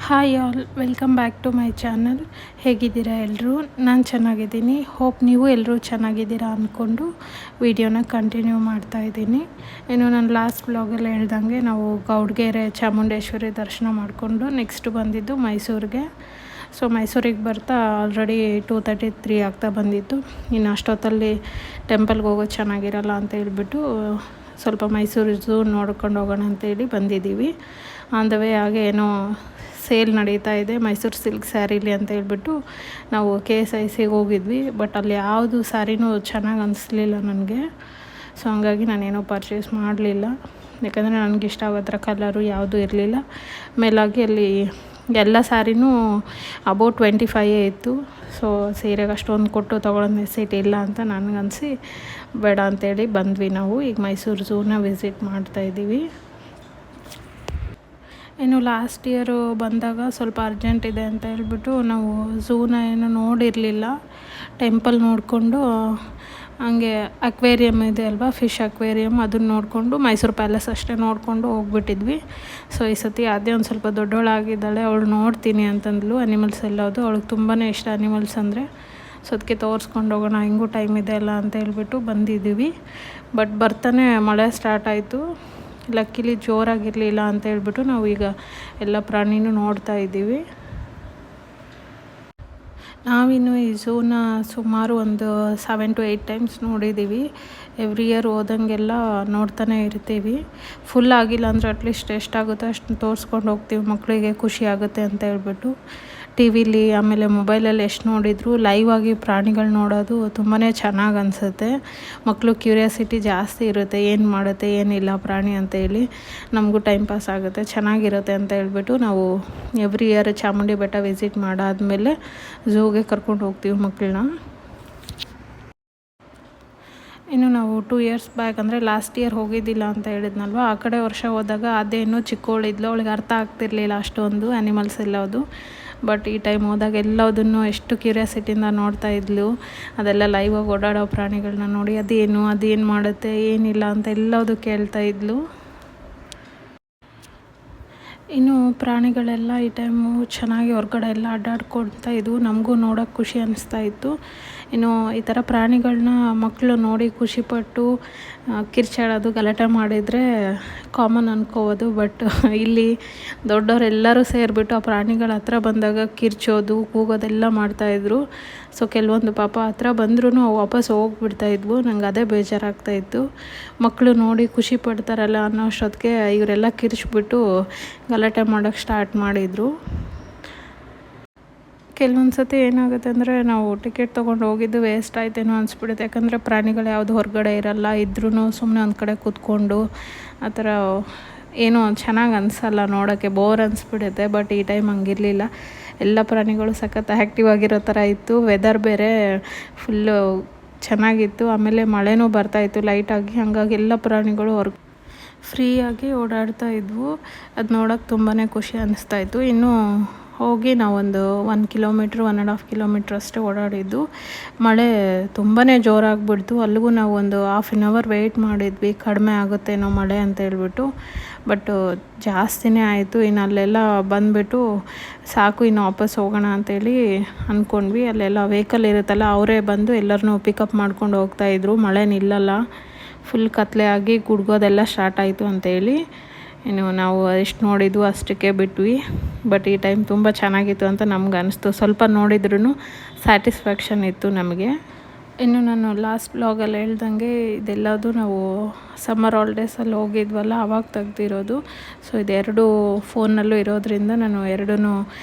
Hi all, welcome back to my channel. ಹೇಗಿದ್ದೀರಾ ಎಲ್ಲರೂ? ನಾನು ಚೆನ್ನಾಗಿದ್ದೀನಿ. ಹೋಪ್ ನೀವು ಎಲ್ಲರೂ ಚೆನ್ನಾಗಿದ್ದೀರಾ ಅಂದ್ಕೊಂಡು ವಿಡಿಯೋನ ಕಂಟಿನ್ಯೂ ಮಾಡ್ತಾಯಿದ್ದೀನಿ. ಇನ್ನು ನಾನು ಲಾಸ್ಟ್ ಬ್ಲಾಗಲ್ಲಿ ಹೇಳ್ದಂಗೆ ನಾವು ಗೌಡ್ಗೆರೆ ಚಾಮುಂಡೇಶ್ವರಿ ದರ್ಶನ ಮಾಡಿಕೊಂಡು ನೆಕ್ಸ್ಟ್ ಬಂದಿದ್ದು ಮೈಸೂರಿಗೆ. ಸೊ ಮೈಸೂರಿಗೆ ಬರ್ತಾ ಆಲ್ರೆಡಿ 2:33 ಆಗ್ತಾ ಬಂದಿತ್ತು. ಇನ್ನು ಅಷ್ಟೊತ್ತಲ್ಲಿ ಟೆಂಪಲ್ಗೆ ಹೋಗೋದು ಚೆನ್ನಾಗಿರಲ್ಲ ಅಂತ ಹೇಳ್ಬಿಟ್ಟು ಸ್ವಲ್ಪ ಮೈಸೂರು ಝೂ ನೋಡ್ಕೊಂಡು ಹೋಗೋಣ ಅಂತೇಳಿ ಬಂದಿದ್ದೀವಿ. ಆನ್ ದ ವೇ ಹಾಗೆ ಏನೋ ಸೇಲ್ ನಡೀತಾ ಇದೆ ಮೈಸೂರು ಸಿಲ್ಕ್ ಸ್ಯಾರಿಲಿ ಅಂತ ಹೇಳ್ಬಿಟ್ಟು ನಾವು KSICಗೆ ಹೋಗಿದ್ವಿ. ಬಟ್ ಅಲ್ಲಿ ಯಾವುದು ಸ್ಯಾರಿನೂ ಚೆನ್ನಾಗಿ ಅನಿಸ್ಲಿಲ್ಲ ನನಗೆ. ಸೊ ಹಂಗಾಗಿ ನಾನೇನೋ ಪರ್ಚೇಸ್ ಮಾಡಲಿಲ್ಲ, ಯಾಕಂದರೆ ನನಗೆ ಇಷ್ಟ ಆಗೋ ಥರ ಕಲರು ಯಾವುದೂ ಇರಲಿಲ್ಲ. ಮೇಲಾಗಿ ಅಲ್ಲಿ ಎಲ್ಲ ಸ್ಯಾರಿನೂ ಅಬೌಟ್ 25 ಇತ್ತು. ಸೊ ಸೀರೆಗೆ ಅಷ್ಟೊಂದು ಕೊಟ್ಟು ತೊಗೊಳೋದು ನೆಸಿಟಿ ಇಲ್ಲ ಅಂತ ನನಗನ್ಸಿ ಬೇಡ ಅಂತೇಳಿ ಬಂದ್ವಿ. ನಾವು ಈಗ ಮೈಸೂರು ಝೂನ ವಿಸಿಟ್ ಮಾಡ್ತಾಯಿದ್ದೀವಿ. ಇನ್ನು ಲಾಸ್ಟ್ ಇಯರು ಬಂದಾಗ ಸ್ವಲ್ಪ ಅರ್ಜೆಂಟ್ ಇದೆ ಅಂತ ಹೇಳ್ಬಿಟ್ಟು ನಾವು ಝೂನ ಏನೂ ನೋಡಿರಲಿಲ್ಲ. ಟೆಂಪಲ್ ನೋಡಿಕೊಂಡು ಹಂಗೆ ಅಕ್ವೇರಿಯಮ್ ಇದೆ ಅಲ್ವಾ, ಫಿಶ್ ಅಕ್ವೇರಿಯಮ್, ಅದನ್ನು ನೋಡಿಕೊಂಡು ಮೈಸೂರು ಪ್ಯಾಲೇಸ್ ಅಷ್ಟೇ ನೋಡಿಕೊಂಡು ಹೋಗ್ಬಿಟ್ಟಿದ್ವಿ. ಸೊ ಈ ಸತಿ ಅದೇ ಒಂದು ಸ್ವಲ್ಪ ದೊಡ್ಡವಳಾಗಿದ್ದಾಳೆ, ಅವಳು ನೋಡ್ತೀನಿ ಅಂತಂದ್ಲು. ಅನಿಮಲ್ಸ್ ಎಲ್ಲದು ಅವಳಿಗೆ ತುಂಬಾ ಇಷ್ಟ ಅನಿಮಲ್ಸ್ ಅಂದರೆ. ಸೊ ಅದಕ್ಕೆ ತೋರಿಸ್ಕೊಂಡು ಹೋಗೋಣ, ಹಿಂಗೂ ಟೈಮ್ ಇದೆ ಅಲ್ಲ ಅಂತ ಹೇಳ್ಬಿಟ್ಟು ಬಂದಿದ್ದೀವಿ. ಬಟ್ ಬರ್ತಾನೆ ಮಳೆ ಸ್ಟಾರ್ಟ್ ಆಯಿತು. ಲಕ್ಕಿಲಿ ಜೋರಾಗಿರಲಿಲ್ಲ ಅಂತ ಹೇಳ್ಬಿಟ್ಟು ನಾವು ಈಗ ಎಲ್ಲ ಪ್ರಾಣಿನೂ ನೋಡ್ತಾ ಇದ್ದೀವಿ. ನಾವಿನ್ನು ಈ ಝೂನ ಸುಮಾರು ಒಂದು 7 to 8 ಟೈಮ್ಸ್ ನೋಡಿದ್ದೀವಿ. ಎವ್ರಿ ಇಯರ್ ಹೋದಂಗೆಲ್ಲ ನೋಡ್ತಾನೆ ಇರ್ತೀವಿ. ಫುಲ್ ಆಗಿಲ್ಲ ಅಂದರೆ ಅಟ್ಲೀಸ್ಟ್ ಎಷ್ಟಾಗುತ್ತೋ ಅಷ್ಟು ತೋರಿಸ್ಕೊಂಡು ಹೋಗ್ತೀವಿ, ಮಕ್ಕಳಿಗೆ ಖುಷಿ ಆಗುತ್ತೆ ಅಂತ ಹೇಳ್ಬಿಟ್ಟು. ಟಿ ವಿಲಿ ಆಮೇಲೆ ಮೊಬೈಲಲ್ಲಿ ಎಷ್ಟು ನೋಡಿದ್ರು ಲೈವ್ ಆಗಿ ಪ್ರಾಣಿಗಳು ನೋಡೋದು ತುಂಬಾ ಚೆನ್ನಾಗಿ ಅನಿಸುತ್ತೆ. ಮಕ್ಕಳು ಕ್ಯೂರಿಯಾಸಿಟಿ ಜಾಸ್ತಿ ಇರುತ್ತೆ, ಏನು ಮಾಡುತ್ತೆ ಏನಿಲ್ಲ ಪ್ರಾಣಿ ಅಂತೇಳಿ. ನಮಗೂ ಟೈಮ್ ಪಾಸ್ ಆಗುತ್ತೆ, ಚೆನ್ನಾಗಿರುತ್ತೆ ಅಂತ ಹೇಳ್ಬಿಟ್ಟು ನಾವು ಎವ್ರಿ ಇಯರ್ ಚಾಮುಂಡಿ ಬೆಟ್ಟ ವಿಸಿಟ್ ಮಾಡಾದಮೇಲೆ ಝೂಗೆ ಕರ್ಕೊಂಡು ಹೋಗ್ತೀವಿ ಮಕ್ಕಳನ್ನ. ಇನ್ನು ನಾವು 2 years ಬ್ಯಾಕ್ ಅಂದರೆ ಲಾಸ್ಟ್ ಇಯರ್ ಹೋಗಿದ್ದಿಲ್ಲ ಅಂತ ಹೇಳಿದ್ನಲ್ವ, ಆ ಕಡೆ ವರ್ಷ ಹೋದಾಗ ಅದೇ ಇನ್ನೂ ಚಿಕ್ಕವಳಿದ್ಲು, ಅವಳಿಗೆ ಅರ್ಥ ಆಗ್ತಿರ್ಲಿಲ್ಲ ಅಷ್ಟೊಂದು ಆ್ಯನಿಮಲ್ಸ್ ಎಲ್ಲದು. ಬಟ್ ಈ ಟೈಮ್ ಹೋದಾಗ ಎಲ್ಲದನ್ನು ಎಷ್ಟು ಕ್ಯೂರಿಯಾಸಿಟಿಯಿಂದ ನೋಡ್ತಾ ಇದ್ಲು. ಅದೆಲ್ಲ ಲೈವಾಗಿ ಓಡಾಡೋ ಪ್ರಾಣಿಗಳನ್ನ ನೋಡಿ ಅದೇನು ಮಾಡುತ್ತೆ ಏನಿಲ್ಲ ಅಂತ ಎಲ್ಲದು ಕೇಳ್ತಾ ಇದ್ಲು. ಇನ್ನು ಪ್ರಾಣಿಗಳೆಲ್ಲ ಈ ಟೈಮು ಚೆನ್ನಾಗಿ ಹೊರಗಡೆ ಎಲ್ಲ ಅಡ್ಡಾಡ್ಕೊಳ್ತಾ ಇದ್ವು, ನಮಗೂ ನೋಡೋಕ್ಕೆ ಖುಷಿ ಅನ್ನಿಸ್ತಾ ಇತ್ತು. ಇನ್ನು ಈ ಥರ ಪ್ರಾಣಿಗಳನ್ನ ಮಕ್ಕಳು ನೋಡಿ ಖುಷಿಪಟ್ಟು ಕಿರ್ಚಾಡೋದು ಗಲಾಟೆ ಮಾಡಿದರೆ ಕಾಮನ್ ಅನ್ಕೋಬೋದು. ಬಟ್ ಇಲ್ಲಿ ದೊಡ್ಡವರೆಲ್ಲರೂ ಸೇರಿಬಿಟ್ಟು ಆ ಪ್ರಾಣಿಗಳ ಹತ್ರ ಬಂದಾಗ ಕಿರ್ಚೋದು ಕೂಗೋದೆಲ್ಲ ಮಾಡ್ತಾಯಿದ್ರು. ಸೊ ಕೆಲವೊಂದು ಪಾಪ ಹತ್ರ ಬಂದ್ರೂ ವಾಪಸ್ ಹೋಗ್ಬಿಡ್ತಾಯಿದ್ವು. ನಂಗೆ ಅದೇ ಬೇಜಾರಾಗ್ತಾಯಿತ್ತು. ಮಕ್ಕಳು ನೋಡಿ ಖುಷಿ ಪಡ್ತಾರಲ್ಲ ಅನ್ನೋ ಅಷ್ಟೊತ್ತಿಗೆ ಇವರೆಲ್ಲ ಕಿರ್ಚ್ಬಿಟ್ಟು ಗಲಾಟೆ ಮಾಡೋಕ್ಕೆ ಸ್ಟಾರ್ಟ್ ಮಾಡಿದರು. ಕೆಲವೊಂದು ಸತಿ ಏನಾಗುತ್ತೆ ಅಂದರೆ ನಾವು ಟಿಕೆಟ್ ತೊಗೊಂಡು ಹೋಗಿದ್ದು ವೇಸ್ಟ್ ಆಯ್ತೇನೋ ಅನಿಸ್ಬಿಡುತ್ತೆ. ಯಾಕಂದರೆ ಪ್ರಾಣಿಗಳು ಯಾವುದು ಹೊರಗಡೆ ಇರಲ್ಲ, ಇದ್ರೂ ಸುಮ್ಮನೆ ಒಂದು ಕಡೆ ಕೂತ್ಕೊಂಡು ಆ ಥರ ಏನೋ ಚೆನ್ನಾಗಿ ಅನಿಸಲ್ಲ, ನೋಡೋಕ್ಕೆ ಬೋರ್ ಅನಿಸ್ಬಿಡುತ್ತೆ. ಬಟ್ ಈ ಟೈಮ್ ಹಂಗಿರಲಿಲ್ಲ, ಎಲ್ಲ ಪ್ರಾಣಿಗಳು ಸಖತ್ ಆ್ಯಕ್ಟಿವ್ ಆಗಿರೋ ಥರ ಇತ್ತು. ವೆದರ್ ಬೇರೆ ಫುಲ್ಲು ಚೆನ್ನಾಗಿತ್ತು, ಆಮೇಲೆ ಮಳೆನೂ ಬರ್ತಾಯಿತ್ತು ಲೈಟಾಗಿ. ಹಾಗಾಗಿ ಎಲ್ಲ ಪ್ರಾಣಿಗಳು ಫ್ರೀಯಾಗಿ ಓಡಾಡ್ತಾ ಇದ್ವು. ಅದು ನೋಡೋಕ್ಕೆ ತುಂಬಾ ಖುಷಿ ಅನ್ನಿಸ್ತಾಯಿತ್ತು. ಇನ್ನೂ ಹೋಗಿ ನಾವೊಂದು 1 kilometer 1.5 kilometer ಅಷ್ಟೇ ಓಡಾಡಿದ್ದು. ಮಳೆ ತುಂಬಾ ಜೋರಾಗಿಬಿಡ್ತು. ಅಲ್ಲಿಗೂ ನಾವು ಒಂದು 1/2 hour ವೆಯ್ಟ್ ಮಾಡಿದ್ವಿ, ಕಡಿಮೆ ಆಗುತ್ತೇನೋ ಮಳೆ ಅಂತ ಹೇಳ್ಬಿಟ್ಟು. ಬಟ್ ಜಾಸ್ತಿನೇ ಆಯಿತು. ಇನ್ನು ಅಲ್ಲೆಲ್ಲ ಬಂದುಬಿಟ್ಟು ಸಾಕು, ಇನ್ನು ವಾಪಸ್ ಹೋಗೋಣ ಅಂತೇಳಿ ಅಂದ್ಕೊಂಡ್ವಿ. ಅಲ್ಲೆಲ್ಲ ವೆಹಿಕಲ್ ಇರುತ್ತಲ್ಲ, ಅವರೇ ಬಂದು ಎಲ್ಲರನ್ನೂ ಪಿಕಪ್ ಮಾಡ್ಕೊಂಡು ಹೋಗ್ತಾಯಿದ್ರು. ಮಳೆ ನಿಲ್ಲಲ್ಲ, ಫುಲ್ ಕತ್ಲೆ ಆಗಿ ಗುಡ್ಗೋದೆಲ್ಲ ಸ್ಟಾರ್ಟ್ ಆಯಿತು ಅಂತೇಳಿ ಇನ್ನು ನಾವು ಎಷ್ಟು ನೋಡಿದ್ವು ಅಷ್ಟಕ್ಕೆ ಬಿಟ್ವಿ. ಬಟ್ ಈ ಟೈಮ್ ತುಂಬ ಚೆನ್ನಾಗಿತ್ತು ಅಂತ ನಮ್ಗೆ ಅನಿಸ್ತು. ಸ್ವಲ್ಪ ನೋಡಿದ್ರೂ ಸ್ಯಾಟಿಸ್ಫ್ಯಾಕ್ಷನ್ ಇತ್ತು ನಮಗೆ. ಇನ್ನು ನಾನು ಲಾಸ್ಟ್ ಬ್ಲಾಗಲ್ಲಿ ಹೇಳ್ದಂಗೆ ಇದೆಲ್ಲದು ನಾವು ಸಮ್ಮರ್ ಹಾಲಿಡೇಸಲ್ಲಿ ಹೋಗಿದ್ವಲ್ಲ ಆವಾಗ ತೆಗ್ದಿರೋದು. ಸೊ ಇದೆರಡು ಫೋನಲ್ಲೂ ಇರೋದ್ರಿಂದ ನಾನು ಎರಡೂ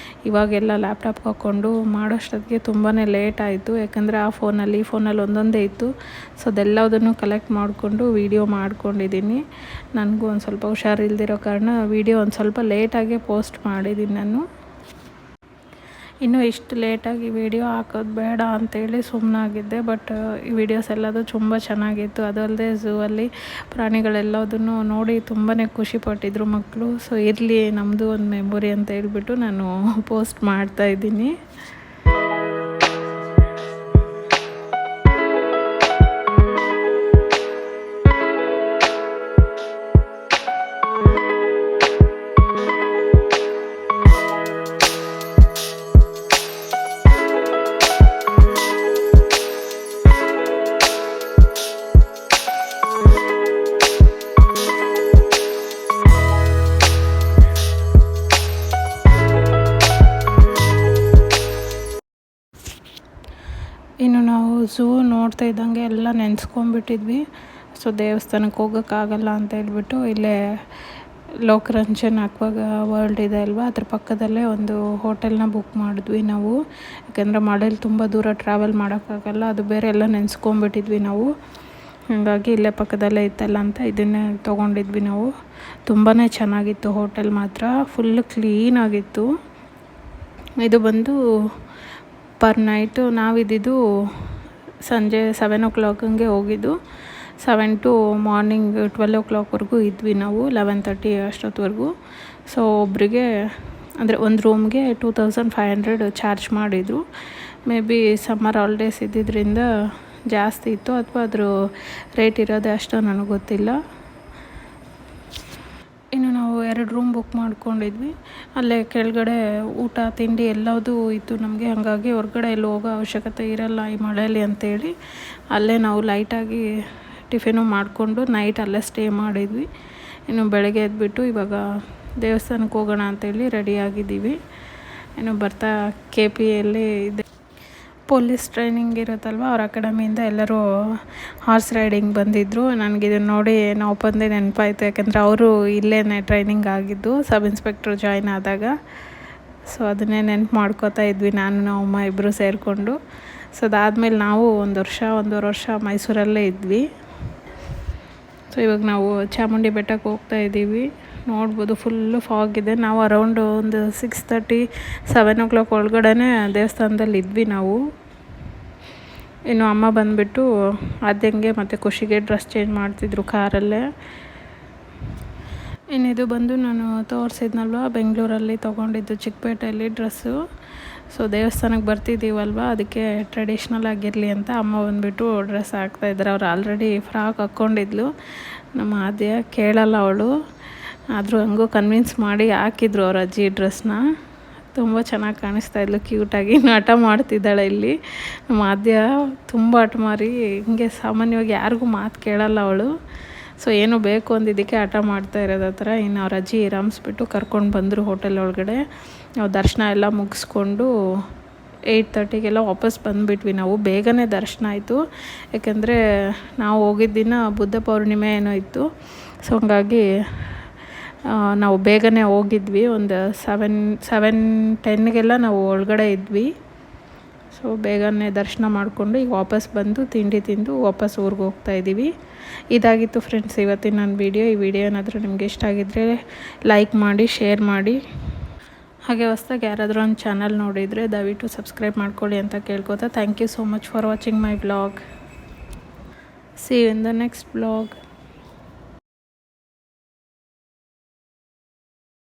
ಇವಾಗೆಲ್ಲ ಲ್ಯಾಪ್ಟಾಪ್ಗೆ ಹಾಕ್ಕೊಂಡು ಮಾಡೋಷ್ಟೊತ್ತಿಗೆ ತುಂಬಾ ಲೇಟ್ ಆಯಿತು. ಯಾಕಂದರೆ ಆ ಫೋನಲ್ಲಿ ಈ ಫೋನಲ್ಲಿ ಒಂದೊಂದೇ ಇತ್ತು. ಸೊ ಅದೆಲ್ಲದನ್ನು ಕಲೆಕ್ಟ್ ಮಾಡಿಕೊಂಡು ವೀಡಿಯೋ ಮಾಡ್ಕೊಂಡಿದ್ದೀನಿ. ನನಗೂ ಒಂದು ಸ್ವಲ್ಪ ಹುಷಾರಿಲ್ದಿರೋ ಕಾರಣ ವೀಡಿಯೋ ಒಂದು ಸ್ವಲ್ಪ ಲೇಟಾಗೇ ಪೋಸ್ಟ್ ಮಾಡಿದ್ದೀನಿ ನಾನು. ಇನ್ನೂ ಇಷ್ಟು ಲೇಟಾಗಿ ವೀಡಿಯೋ ಹಾಕೋದು ಬೇಡ ಅಂತೇಳಿ ಸುಮ್ಮನಾಗಿದ್ದೆ. ಬಟ್ ಈ ವಿಡಿಯೋಸ್ ಎಲ್ಲದು ತುಂಬ ಚೆನ್ನಾಗಿತ್ತು. ಅದಲ್ಲದೆ ಝೂ ಅಲ್ಲಿ ಪ್ರಾಣಿಗಳೆಲ್ಲದನ್ನು ನೋಡಿ ತುಂಬಾ ಖುಷಿಪಟ್ಟಿದ್ರು ಮಕ್ಕಳು. ಸೊ ಇರಲಿ, ನಮ್ಮದು ಒಂದು ಮೆಮೊರಿ ಅಂತ ಹೇಳ್ಬಿಟ್ಟು ನಾನು ಪೋಸ್ಟ್ ಮಾಡ್ತಾಯಿದ್ದೀನಿ. ಇನ್ನು ನಾವು ಝೂ ನೋಡ್ತಾ ಇದ್ದಂಗೆ ಎಲ್ಲ ನೆನೆಸ್ಕೊಂಡ್ಬಿಟ್ಟಿದ್ವಿ. ಸೊ ದೇವಸ್ಥಾನಕ್ಕೆ ಹೋಗೋಕ್ಕಾಗಲ್ಲ ಅಂತ ಹೇಳ್ಬಿಟ್ಟು ಇಲ್ಲೇ ಲೋಕರಂಜನ್ ಅಕ್ವಾ ವರ್ಲ್ಡ್ ಇದೆ ಅಲ್ವಾ, ಅದ್ರ ಪಕ್ಕದಲ್ಲೇ ಒಂದು ಹೋಟೆಲ್ನ ಬುಕ್ ಮಾಡಿದ್ವಿ ನಾವು. ಯಾಕೆಂದರೆ ಮಳೇಲಿ ತುಂಬ ದೂರ ಟ್ರಾವೆಲ್ ಮಾಡೋಕ್ಕಾಗಲ್ಲ, ಅದು ಬೇರೆ ಎಲ್ಲ ನೆನೆಸ್ಕೊಂಡ್ಬಿಟ್ಟಿದ್ವಿ ನಾವು. ಹಾಗಾಗಿ ಇಲ್ಲೇ ಪಕ್ಕದಲ್ಲೇ ಇತ್ತಲ್ಲ ಅಂತ ಇದನ್ನೇ ತೊಗೊಂಡಿದ್ವಿ ನಾವು. ತುಂಬಾ ಚೆನ್ನಾಗಿತ್ತು ಹೋಟೆಲ್ ಮಾತ್ರ, ಫುಲ್ ಕ್ಲೀನಾಗಿತ್ತು. ಇದು ಬಂದು ಪರ್ ನೈಟು ನಾವಿದ್ದಿದ್ದು ಸಂಜೆ 7 o'clock ಹಂಗೆ ಹೋಗಿದ್ದು. 7 to ಮಾರ್ನಿಂಗ್ 12 o'clockವರೆಗೂ ಇದ್ವಿ ನಾವು, 11:30 ಅಷ್ಟೊತ್ತವರೆಗೂ. ಸೊ ಒಬ್ಬರಿಗೆ ಅಂದರೆ ಒಂದು ರೂಮ್ಗೆ 2500 ಚಾರ್ಜ್ ಮಾಡಿದರು. ಮೇ ಬಿ ಸಮ್ಮರ್ ಹಾಲಿಡೇಸ್ ಇದ್ದಿದ್ದರಿಂದ ಜಾಸ್ತಿ ಇತ್ತು, ಅಥವಾ ಅದ್ರ ರೇಟ್ ಇರೋದೇ ಅಷ್ಟೋ ನನಗೆ ಗೊತ್ತಿಲ್ಲ. ಇನ್ನು ನಾವು 2 ರೂಮ್ ಬುಕ್ ಮಾಡ್ಕೊಂಡಿದ್ವಿ. ಅಲ್ಲೇ ಕೆಳಗಡೆ ಊಟ ತಿಂಡಿ ಎಲ್ಲದೂ ಇತ್ತು ನಮಗೆ. ಹಾಗಾಗಿ ಹೊರಗಡೆ ಎಲ್ಲೂ ಹೋಗೋ ಅವಶ್ಯಕತೆ ಇರಲ್ಲ ಈ ಮಳೆಯಲ್ಲಿ ಅಂತೇಳಿ ಅಲ್ಲೇ ನಾವು ಲೈಟಾಗಿ ಟಿಫಿನು ಮಾಡಿಕೊಂಡು ನೈಟ್ ಅಲ್ಲೇ ಸ್ಟೇ ಮಾಡಿದ್ವಿ. ಇನ್ನು ಬೆಳಗ್ಗೆ ಎದ್ಬಿಟ್ಟು ಇವಾಗ ದೇವಸ್ಥಾನಕ್ಕೆ ಹೋಗೋಣ ಅಂತೇಳಿ ರೆಡಿಯಾಗಿದ್ದೀವಿ. ಇನ್ನು ಬರ್ತಾ KPಯಲ್ಲಿ ಇದೆ ಪೊಲೀಸ್ ಟ್ರೈನಿಂಗ್ ಇರುತ್ತಲ್ವ, ಅವ್ರ ಅಕಾಡೆಮಿಯಿಂದ ಎಲ್ಲರೂ ಹಾರ್ಸ್ ರೈಡಿಂಗ್ ಬಂದಿದ್ದರು. ನನಗಿದನ್ನು ನೋಡಿ ನಾವು ಬಂದೆ ನೆನಪಾಯಿತು, ಯಾಕೆಂದರೆ ಅವರು ಇಲ್ಲೇ ಟ್ರೈನಿಂಗ್ ಆಗಿದ್ದು ಸಬ್ ಇನ್ಸ್ಪೆಕ್ಟ್ರು ಜಾಯ್ನ್ ಆದಾಗ. ಸೊ ಅದನ್ನೇ ನೆನಪು ಮಾಡ್ಕೋತಾ ಇದ್ವಿ ನಾನು ನಮ್ಮ ಅಮ್ಮ ಇಬ್ಬರು ಸೇರಿಕೊಂಡು. ಸೊ ಅದಾದಮೇಲೆ ನಾವು 1.5 ವರ್ಷ ಮೈಸೂರಲ್ಲೇ ಇದ್ವಿ. ಸೊ ಇವಾಗ ನಾವು ಚಾಮುಂಡಿ ಬೆಟ್ಟಕ್ಕೆ ಹೋಗ್ತಾ ಇದ್ದೀವಿ. ನೋಡ್ಬೋದು ಫುಲ್ಲು ಫಾಗ್ ಇದೆ. ನಾವು ಅರೌಂಡ್ ಒಂದು 6:30 7 o'clock ಒಳಗಡೆ ದೇವಸ್ಥಾನದಲ್ಲಿ ಇದ್ವಿ ನಾವು. ಇನ್ನು ಅಮ್ಮ ಬಂದುಬಿಟ್ಟು ಆದ್ಯಂಗೆ ಮತ್ತು ಖುಷಿಗೆ ಡ್ರೆಸ್ ಚೇಂಜ್ ಮಾಡ್ತಿದ್ರು ಕಾರಲ್ಲೇ. ಇನ್ನಿದು ಬಂದು ನಾನು ತೋರಿಸಿದ್ನಲ್ವ ಬೆಂಗಳೂರಲ್ಲಿ ತೊಗೊಂಡಿದ್ದು ಚಿಕ್ಕಪೇಟೆಯಲ್ಲಿ ಡ್ರೆಸ್ಸು. ಸೊ ದೇವಸ್ಥಾನಕ್ಕೆ ಬರ್ತಿದ್ದೀವಲ್ವ, ಅದಕ್ಕೆ ಟ್ರೆಡಿಷ್ನಲ್ ಆಗಿರಲಿ ಅಂತ ಅಮ್ಮ ಬಂದುಬಿಟ್ಟು ಡ್ರೆಸ್ ಹಾಕ್ತಾಯಿದ್ದಾರೆ. ಅವ್ರು ಆಲ್ರೆಡಿ ಫ್ರಾಕ್ ಹಾಕ್ಕೊಂಡಿದ್ಲು. ನಮ್ಮ ಆದ್ಯ ಕೇಳಲ್ಲ ಅವಳು, ಆದರೂ ಹಂಗೂ ಕನ್ವಿನ್ಸ್ ಮಾಡಿ ಹಾಕಿದ್ರು ಅವ್ರ ಅಜ್ಜಿ ಡ್ರೆಸ್ನ. ತುಂಬ ಚೆನ್ನಾಗಿ ಕಾಣಿಸ್ತಾ ಇದ್ಲು, ಕ್ಯೂಟಾಗಿ. ಇನ್ನು ಹಠ ಮಾಡ್ತಿದ್ದಾಳೆ ಇಲ್ಲಿ ನಮ್ಮ ಆದ್ಯ, ತುಂಬ ಹಠ ಮಾರಿ. ಹಿಂಗೆ ಸಾಮಾನ್ಯವಾಗಿ ಯಾರಿಗೂ ಮಾತು ಕೇಳಲ್ಲ ಅವಳು. ಸೊ ಏನು ಬೇಕು ಅಂದಿದ್ದಕ್ಕೆ ಹಠ ಮಾಡ್ತಾ ಇರೋದು ಆ ಥರ. ಇನ್ನು ಅವ್ರ ಅಜ್ಜಿ ರಾಮಿಸ್ಬಿಟ್ಟು ಕರ್ಕೊಂಡು ಬಂದರು ಹೋಟೆಲ್ ಒಳಗಡೆ. ನಾವು ದರ್ಶನ ಎಲ್ಲ ಮುಗಿಸ್ಕೊಂಡು 8:30ಗೆಲ್ಲ ವಾಪಸ್ ಬಂದುಬಿಟ್ವಿ ನಾವು. ಬೇಗನೆ ದರ್ಶನ ಆಯಿತು, ಯಾಕೆಂದರೆ ನಾವು ಹೋಗಿದ್ದ ದಿನ ಬುದ್ಧ ಪೌರ್ಣಿಮೆ ಏನೋ ಇತ್ತು. ಸೊ ಹಂಗಾಗಿ ನಾವು ಬೇಗನೆ ಹೋಗಿದ್ವಿ. ಒಂದು 7-10ಗೆಲ್ಲ ನಾವು ಒಳಗಡೆ ಇದ್ವಿ. ಸೊ ಬೇಗನೆ ದರ್ಶನ ಮಾಡಿಕೊಂಡು ಈಗ ವಾಪಸ್ ಬಂದು ತಿಂಡಿ ತಿಂದು ವಾಪಸ್ ಊರಿಗೆ ಹೋಗ್ತಾಯಿದ್ದೀವಿ. ಇದಾಗಿತ್ತು ಫ್ರೆಂಡ್ಸ್ ಇವತ್ತಿನ ನನ್ನ ವೀಡಿಯೋ. ಈ ವಿಡಿಯೋ ಏನಾದರೂ ನಿಮಗೆ ಇಷ್ಟ ಆಗಿದ್ದರೆ ಲೈಕ್ ಮಾಡಿ, ಶೇರ್ ಮಾಡಿ. ಹಾಗೆ ಹೊಸ್ದಾಗಿ ಯಾರಾದರೂ ಒಂದು ಚಾನಲ್ ನೋಡಿದರೆ ದಯವಿಟ್ಟು ಸಬ್ಸ್ಕ್ರೈಬ್ ಮಾಡ್ಕೊಳ್ಳಿ ಅಂತ ಕೇಳ್ಕೊತಾ. Thank you so much for watching my vlog. See you in the next vlog.